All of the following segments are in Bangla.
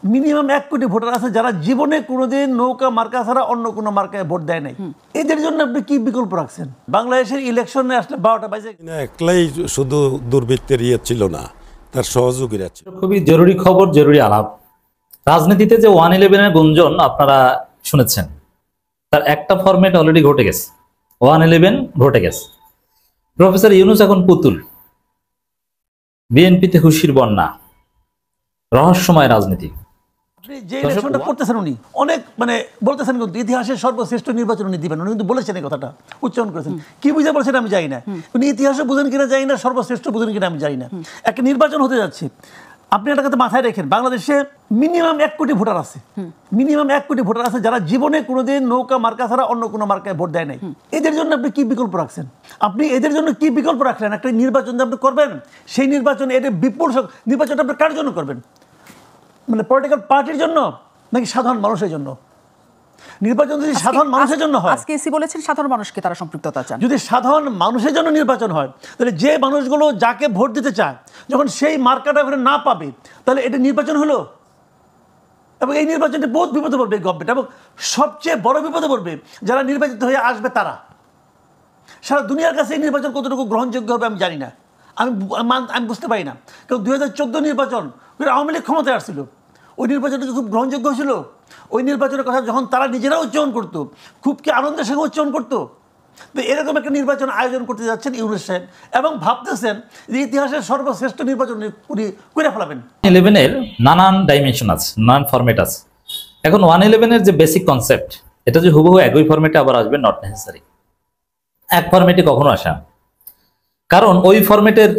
মিনিমাম 1 কোটি ভোটার আছে যারা জীবনে কোনোদিন নৌকা মার্কা ছাড়া অন্য কোনো মার্কায় ভোট দেয় নাই। এদের জন্য আপনি কি বিকল্প রাখছেন? বাংলাদেশের ইলেকশনে আসলে 12টা বাজে একলাই শুধু দুর্বৃত্তের ছিল না, তার সহযোগীরা ছিল। খুবই জরুরি খবর, জরুরি আলাপ। রাজনীতিতে যে 111-এর গুঞ্জন আপনারা শুনেছেন, তার একটা ফরম্যাট অলরেডি ঘটে গেছে। 111 ঘটে গেছে। প্রফেসর ইউনূস এখন পুতুল, বিএনপিতে খুশির বন্যা, রহস্যময় রাজনীতি। আপনি যে ইলেকশনটা করতেছেন উনি অনেক বলতেছেন কিন্তু ইতিহাসের সর্বশ্রেষ্ঠ নির্বাচন উনি দিবেন, উনি কিন্তু বলেছেন এই কথাটা, উচ্চারণ করেছেন। কি বুঝে বলছেন আমি জানি না, উনি ইতিহাসও বুঝেন কিনা জানি না, সর্বশ্রেষ্ঠ বুঝেন কিনা আমি জানি না। একটা নির্বাচন হতে যাচ্ছে, আপনি একটা কথা মাথায় রাখেন, বাংলাদেশে মিনিমাম 1 কোটি ভোটার আছে, মিনিমাম 1 কোটি ভোটার আছে যারা জীবনে কোনোদিন নৌকা মার্কা ছাড়া অন্য কোনো মার্কায় ভোট দেয় নাই। এদের জন্য আপনি কি বিকল্প রাখছেন? আপনি এদের জন্য কি বিকল্প রাখলেন? একটা নির্বাচন আপনি করবেন, সেই নির্বাচনে এদের বিপুল নির্বাচনটা আপনি কার জন্য করবেন? পলিটিক্যাল পার্টির জন্য নাকি সাধারণ মানুষের জন্য? নির্বাচন যদি সাধারণ মানুষের জন্য হয়, আজকে এসি বলেছেন সাধারণ মানুষকে তারা সম্পৃক্ততা চান। যদি সাধারণ মানুষের জন্য নির্বাচন হয়, তাহলে যে মানুষগুলো যাকে ভোট দিতে চায় যখন সেই মার্কাটা না পাবে, তাহলে এটা নির্বাচন হলো। এবং এই নির্বাচনটি বহুত বিপদে পড়বে গভর্নমেন্ট, এবং সবচেয়ে বড় বিপদে পড়বে যারা নির্বাচিত হয়ে আসবে তারা। সারা দুনিয়ার কাছে এই নির্বাচন কতটুকু গ্রহণযোগ্য হবে আমি জানি না, আমি বুঝতে পারি না। কারণ 2014 নির্বাচন আওয়ামী লীগ ক্ষমতায় আসছিল, ওই নির্বাচনটা খুব গ্রহণযোগ্য ছিল। ওই নির্বাচনের কথা যখন তারা নিজেরা উচ্চারণ করতো, খুব কি আনন্দের সঙ্গে উচ্চারণ করতো। তো এরকম একটা নির্বাচন আয়োজন করতে যাচ্ছেন ইউনূস সাহেব, এবং ভাবতেছেন যে ইতিহাসের সর্বশ্রেষ্ঠ নির্বাচন করে ফেলাবেন। 111-এর নানান ডাইমেনশন আছে, নানান ফরম্যাট আছে। এখন 111-এর যে বেসিক কনসেপ্ট, এটা যে হুবহু একই ফরম্যাটে আবার আসবে, নট নেসেসারি। এক ফরম্যাটে কখনো আসে না, কারণ ওই ফরম্যাটের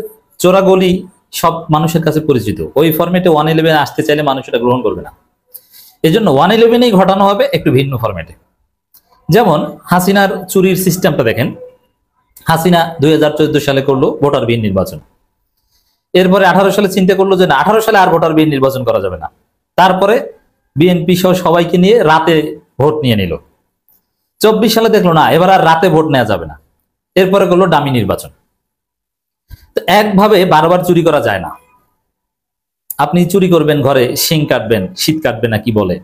চোরাগলি সব মানুষের কাছে পরিচিত। ওই ফরম্যাটে 111 আসতে চাইলে মানুষ এটা গ্রহণ করবে না। এই জন্য 111-এই ঘটানো হবে একটু ভিন্ন ফরম্যাটে। যেমন হাসিনার চুরির সিস্টেমটা দেখেন। হাসিনা 2014 সালে করলো ভোটারবিহীন নির্বাচন। এরপরে 18 সালে চিন্তা করলো যে না, 18 সালে আর ভোটারবিহীন নির্বাচন করা যাবে না। তারপরে বিএনপি সহ সবাইকে নিয়ে রাতে ভোট নিয়ে নিল। 24 সালে দেখলো না, এবার আর রাতে ভোট নেওয়া যাবে না। এরপরে করলো ডামি নির্বাচন। তো একভাবে বারবার চুরি করা যায় না। আপনি চুরি করবেন, ঘরে শিং কাটবেন, শীত কাটবে না কি বলে,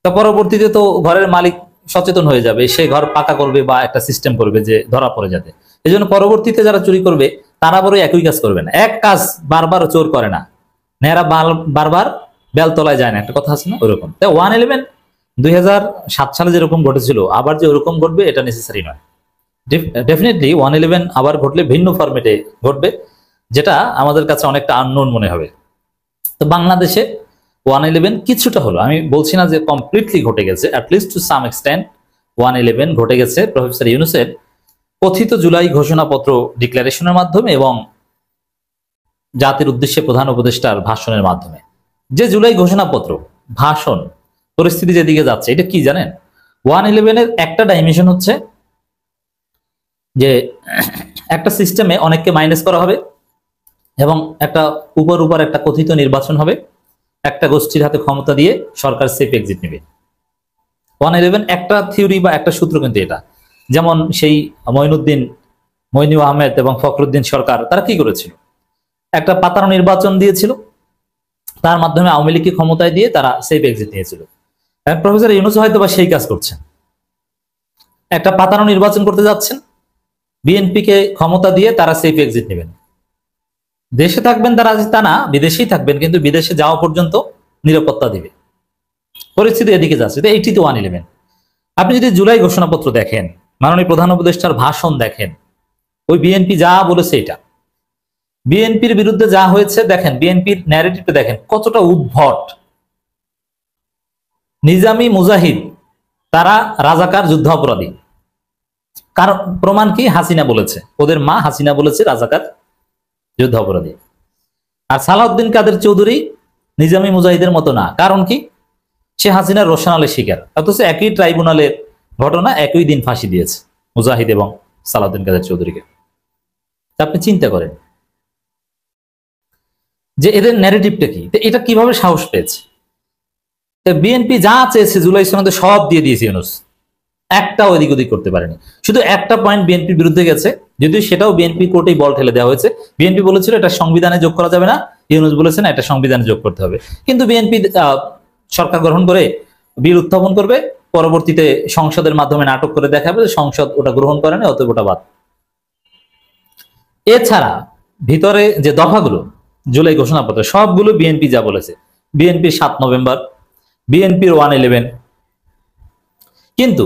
তা পরবর্তীতে তো ঘরের মালিক সচেতন হয়ে যাবে, সে ঘর পাকা করবে বা একটা সিস্টেম করবে যে ধরা পড়ে যাবে। এই জন্য পরবর্তীতে যারা চুরি করবে তারা বড় একই কাজ করবে না। এক কাজ বারবার চোর করে না, নেহরা বারবার বেলতলায় যায় না, একটা কথা আছে না, ওইরকম। তাই 111 2007 সালে যেরকম ঘটেছিল আবার যে ওরকম ঘটবে এটা নেসেসারি নয়। ডেফিনেটলি 111 আবার ঘটলে ভিন্ন ফরম্যাটে ঘটবে, যেটা আমাদের কাছে অনেকটা আননোন মনে হবে। তো বাংলাদেশে 111 কিছুটা হলো, আমি বলছি না যে কমপ্লিটলি ঘটে গেছে, অ্যাটলিস্ট টু সাম এক্সটেন্ট 111 ঘটে গেছে প্রফেসর ইউনূসের কথিত জুলাই ঘোষণাপত্র ডিক্লারেশনের মাধ্যমে এবং জাতির উদ্দেশ্যে প্রধান উপদেষ্টার ভাষণের মাধ্যমে। যে জুলাই ঘোষণাপত্র, ভাষণ, পরিস্থিতি যেদিকে যাচ্ছে, এটা কি জানেন? 111-এর একটা ডাইমেনশন হচ্ছে যে একটা সিস্টেমে অনেককে মাইনাস করা হবে এবং একটা উপর একটা কথিত নির্বাচন হবে, একটা গোষ্ঠীর হাতে ক্ষমতা দিয়ে সরকার সেফ এক্সিট নেবে। 111 একটা থিওরি বা একটা সূত্র কিন্তু এটা। যেমন সেই মইনু আহমেদ এবং ফখরুদ্দিন সরকার তারা কি করেছিল? একটা পাতানো নির্বাচন দিয়েছিল, তার মাধ্যমে আওয়ামী লীগকে ক্ষমতায় দিয়ে তারা সেফ এক্সিট নিয়েছিল। প্রফেসর ইউনূস হয়তো বা সেই কাজ করছেন, একটা পাতানো নির্বাচন করতে যাচ্ছেন, বিএনপিকে ক্ষমতা দিয়ে তারা সেফ এক্সিট নেবেন। দেশে থাকবেন তারা, তা না, বিদেশেই থাকবেন, কিন্তু বিদেশে যাওয়া পর্যন্ত নিরাপত্তা দিবে। পরিস্থিতি এদিকে যাচ্ছে। তো এইটি তো 111। আপনি যদি জুলাই ঘোষণাপত্র দেখেন, মাননীয় প্রধান উপদেষ্টার ভাষণ দেখেন, ওই বিএনপি যা বলেছে, এটা বিএনপির বিরুদ্ধে যা হয়েছে দেখেন, বিএনপির ন্যারেটিভটা দেখেন কতটা উদ্ভট। নিজামী মুজাহিদ তারা রাজাকার যুদ্ধাপরাধী, কারণ প্রমাণ কি? হাসিনা বলেছে, ওদের মা হাসিনা বলেছে রাজাকার যুদ্ধাপরাধী। আর সালাউদ্দিন কাদের চৌধুরী নিজামী মুজাহিদের মতো না, কারণ কি? সে হাসিনার রোশনালের শিকার, অথচ একই ট্রাইব্যুনালের ঘটনা, একই দিন ফাঁসি দিয়েছে মুজাহিদ এবং সালাউদ্দিন কাদের চৌধুরীকে। আপনি চিন্তা করেন যে এদের ন্যারেটিভটা কি, এটা কিভাবে সাহস পেয়েছে? বিএনপি যা চেয়েছে জুলাই সনদে সব দিয়ে দিয়েছে ইউনূস, একটা ওদিক ওদিক করতে পারেনি। শুধু একটা পয়েন্ট বিএনপির বিরুদ্ধে গেছে, যদিও সেটাও বিএনপি কোর্টেই বল ঠেলে দেওয়া হয়েছে। বিএনপি বলেছিল এটা সংবিধানে যোগ করা যাবে না, ইউনূস বলেছে না এটা সংবিধানে যোগ করতে হবে। কিন্তু বিএনপি সরকার গ্রহণ করে বিল উত্থাপন করবে, পরবর্তীতে সংসদের মাধ্যমে নাটক করে দেখাবে যে সংসদ ওটা গ্রহণ করে না, অতএব ওটা বাদ। এছাড়া ভিতরে যে দফাগুলো জুলাই ঘোষণাপত্র সবগুলো বিএনপি যা বলেছে, বিএনপির 7 নভেম্বর, বিএনপির 1/11, কিন্তু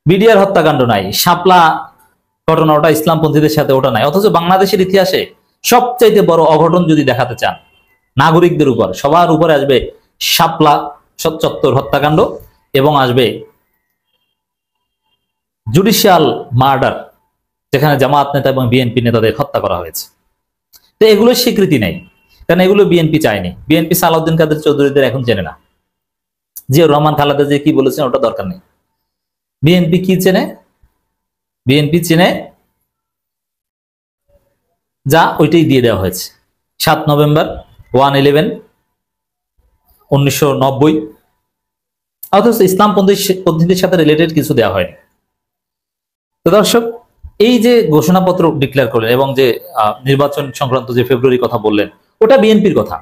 বিডিআর হত্যাকাণ্ড নাই, শাপলা ঘটনা ওটা ইসলামপন্থীদের সাথে ওটা নাই। অথচ বাংলাদেশের ইতিহাসে সবচাইতে বড় অঘটন যদি দেখাতে চান নাগরিকদের উপর, সবার উপরে আসবে শাপলা চত্বর হত্যাকাণ্ড এবং আসবে জুডিশিয়াল মার্ডার, যেখানে জামায়াত নেতা এবং বিএনপি নেতাদের হত্যা করা হয়েছে। তো এগুলোর স্বীকৃতি নেই, কারণ এগুলো বিএনপি চায়নি। বিএনপি সালাউদ্দিন কাদের চৌধুরীদের এখন চেনে না, জিয়াউর রহমান খালেদা যে কি বলেছেন ওটা দরকার নেই। বিএনপি কি চেনে? বিএনপি চেনে যা ওইটাই দিয়ে দেওয়া হয়েছে। 7 নভেম্বর, 1/11, 1990, অথচ ইসলামপন্থীদের সাথে রিলেটেড কিছু দেওয়া হয়নি। তো দর্শক, এই যে ঘোষণাপত্র ডিক্লেয়ার করলেন এবং যে নির্বাচন সংক্রান্ত যে ফেব্রুয়ারি কথা বললেন, ওটা বিএনপির কথা।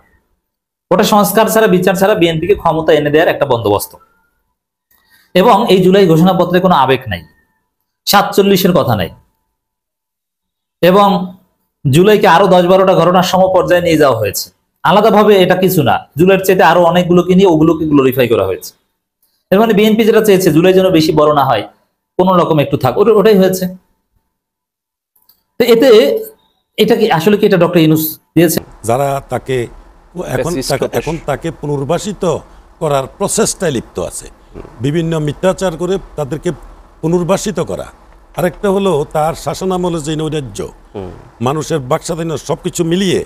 ওটা সংস্কার ছাড়া, বিচার ছাড়া বিএনপিকে ক্ষমতা এনে দেওয়ার একটা বন্দোবস্ত। এবং এই জুলাই ঘোষণাপত্রে কোনো আবেগ নাই, 47-এর কথা নাই, এবং জুলাইকে আরো 10-12টা ঘটনার সমপর্যায়ে নিয়ে যাওয়া হয়েছে। আলাদাভাবে এটা কিছু না, জুলাইয়ের চাইতে আরো অনেকগুলোকে নিয়ে ওগুলোকে গ্লোরিফাই করা হয়েছে। এর মানে বিএনপি যেটা চেয়েছে জুলাই যেন বেশি বড় না হয়, কোন রকম একটু থাক, ওটাই হয়েছে। তো এতে এটা কি আসলে কি এটা ডক্টর ইউনূস দিয়েছে? যারা তাকে এখন তাকে পুনর্বাসিত করার প্রচেষ্টায় লিপ্ত আছে, বিভিন্ন মিথ্যাচার করে তাদেরকে পুনর্বাসিত করা। আরেকটা হলো তার শাসনামলে যে নৈরাজ্য, মানুষের বাকস্বাধীনতা সবকিছু মিলিয়ে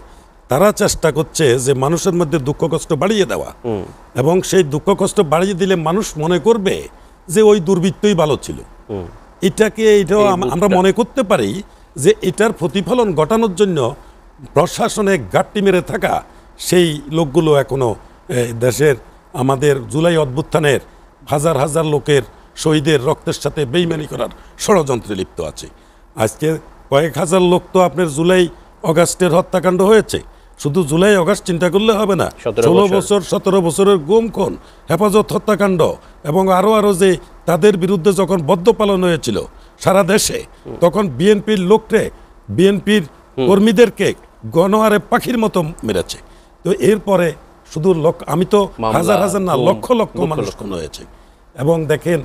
তারা চেষ্টা করছে যে মানুষের মধ্যে দুঃখ কষ্ট বাড়িয়ে দেওয়া, এবং সেই দুঃখ কষ্ট বাড়িয়ে দিলে মানুষ মনে করবে যে ওই দুর্বৃত্তই ভালো ছিল। এটাও আমরা মনে করতে পারি যে এটার প্রতিফলন ঘটানোর জন্য প্রশাসনে ঘাটতি মেরে থাকা সেই লোকগুলো এখনো দেশের আমাদের জুলাই অভ্যুত্থানের হাজার হাজার লোকের শহীদের রক্তের সাথে বেইমানি করার ষড়যন্ত্রে লিপ্ত আছে। আজকে কয়েক হাজার লোক তো আপনার জুলাই অগাস্টের হত্যাকাণ্ড হয়েছে, শুধু জুলাই অগাস্ট চিন্তা করলে হবে না, 16 বছর 17 বছরের গুম খুন, হেফাজত হত্যাকাণ্ড, এবং আরো যে তাদের বিরুদ্ধে যখন বদ্ধ পালন হয়েছিল সারা দেশে, তখন বিএনপির লোককে, বিএনপির কর্মীদেরকে গণহারে পাখির মতো মেরেছে। তো এরপরে শুধু আমি তো হাজার হাজার না, লক্ষ লক্ষ মানুষ খুন হয়েছে। এবং দেখেন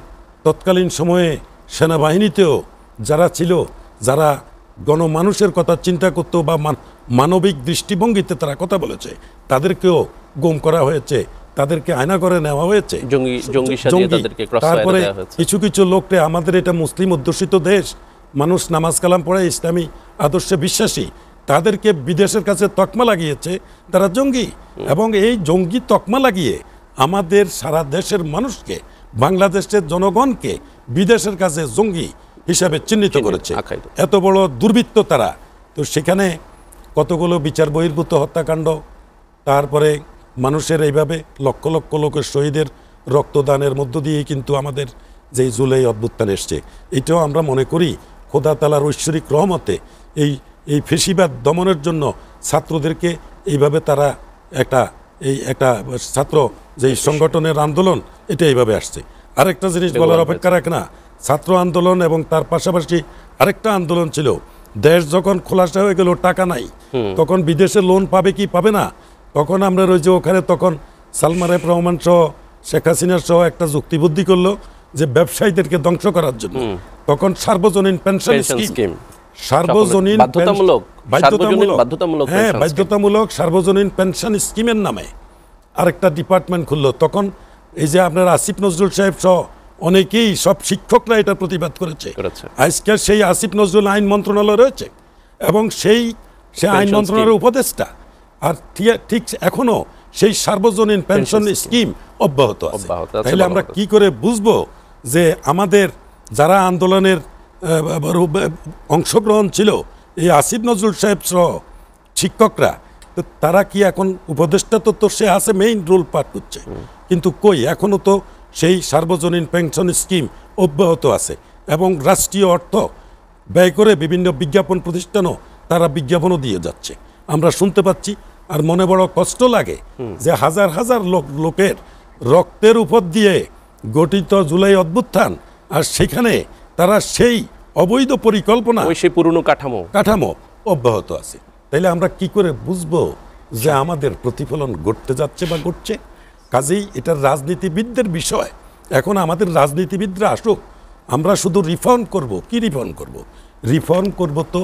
তৎকালীন সময়ে সেনাবাহিনীতেও যারা ছিল, যারা গণমানুষের কথা চিন্তা করতো বা মানবিক দৃষ্টিভঙ্গিতে তারা কথা বলেছে, তাদেরকেও গুম করা হয়েছে, তাদেরকে আয়না করে নেওয়া হয়েছে। তারপরে কিছু কিছু লোককে, আমাদের এটা মুসলিম অধ্যুষিত দেশ, মানুষ নামাজ কালাম পড়ে ইসলামী আদর্শে বিশ্বাসী, তাদেরকে বিদেশের কাছে তকমা লাগিয়েছে তারা জঙ্গি, এবং এই জঙ্গি তকমা লাগিয়ে আমাদের সারা দেশের মানুষকে, বাংলাদেশের জনগণকে বিদেশের কাছে জঙ্গি হিসাবে চিহ্নিত করেছে। এত বড় দুর্বৃত্ত তারা। তো সেখানে কতগুলো বিচার বহির্ভূত হত্যাকাণ্ড, তারপরে মানুষের এইভাবে লক্ষ লক্ষ লোকের শহীদের রক্তদানের মধ্য দিয়েই কিন্তু আমাদের যেই জুলাই অভ্যুত্থান এসছে, এটাও আমরা মনে করি খোদা তাআলার ঐশ্বরিক রহমতে এই ফেসিবাদ দমনের জন্য ছাত্রদেরকে এইভাবে তারা একটা ছাত্র যেই সংগঠনের আন্দোলন, এটা এইভাবে আসছে। আরেকটা জিনিস বলার অপেক্ষা রাখে না, ছাত্র আন্দোলন এবং তার পাশাপাশি আরেকটা আন্দোলন ছিল, দেশ যখন খোলাসা হয়ে গেল, টাকা নাই, তখন বিদেশে লোন পাবে কি পাবে না, তখন আমরা রয়েছে ওখানে, তখন সালমান এফ রহমান সহ শেখ হাসিনা সহ একটা যুক্তিবুদ্ধি করলো যে ব্যবসায়ীদেরকে ধ্বংস করার জন্য, তখন সার্বজনীন পেনশন স্কিম, সার্বজনীন বাধ্যতামূলক সার্বজনীন পেনশন স্কিমের নামে আরেকটা ডিপার্টমেন্ট খুললো। তখন এই যে আপনার আসিফ নজরুল সাহেব সহ অনেকেই, সব শিক্ষকরা এটা প্রতিবাদ করেছে। আজকে সেই আসিফ নজরুল আইন মন্ত্রণালয় রয়েছে, এবং সেই আইন মন্ত্রণালয়ের উপদেষ্টা, আর ঠিক এখনো সেই সার্বজনীন পেনশন স্কিম অব্যাহত আছে। তাহলে আমরা কি করে বুঝবো যে আমাদের যারা আন্দোলনের অংশগ্রহণ ছিল, এই আসিফ নজরুল সাহেব সহ শিক্ষকরা, তো তারা কি এখন উপদেষ্টা তো সে আছে, মেইন রোল পাঠ করছে, কিন্তু কই এখনো তো সেই সার্বজনীন পেনশন স্কিম অব্যাহত আছে, এবং রাষ্ট্রীয় অর্থ ব্যয় করে বিভিন্ন বিজ্ঞাপন প্রতিষ্ঠানও তারা বিজ্ঞাপনও দিয়ে যাচ্ছে, আমরা শুনতে পাচ্ছি। আর মনে বড় কষ্ট লাগে যে হাজার হাজার লোকের রক্তের উপর দিয়ে গঠিত জুলাই অভ্যুত্থান, আর সেখানে তারা সেই অবৈধ পরিকল্পনা, সেই পুরনো কাঠামো অব্যাহত আছে। তাইলে আমরা কি করে বুঝবো যে আমাদের প্রতিফলন ঘটতে যাচ্ছে বা ঘটছে? কাজেই এটা রাজনীতিবিদদের বিষয়। এখন আমাদের রাজনীতিবিদরা আসুক, আমরা শুধু রিফর্ম করব। কি রিফর্ম করব? রিফর্ম করব তো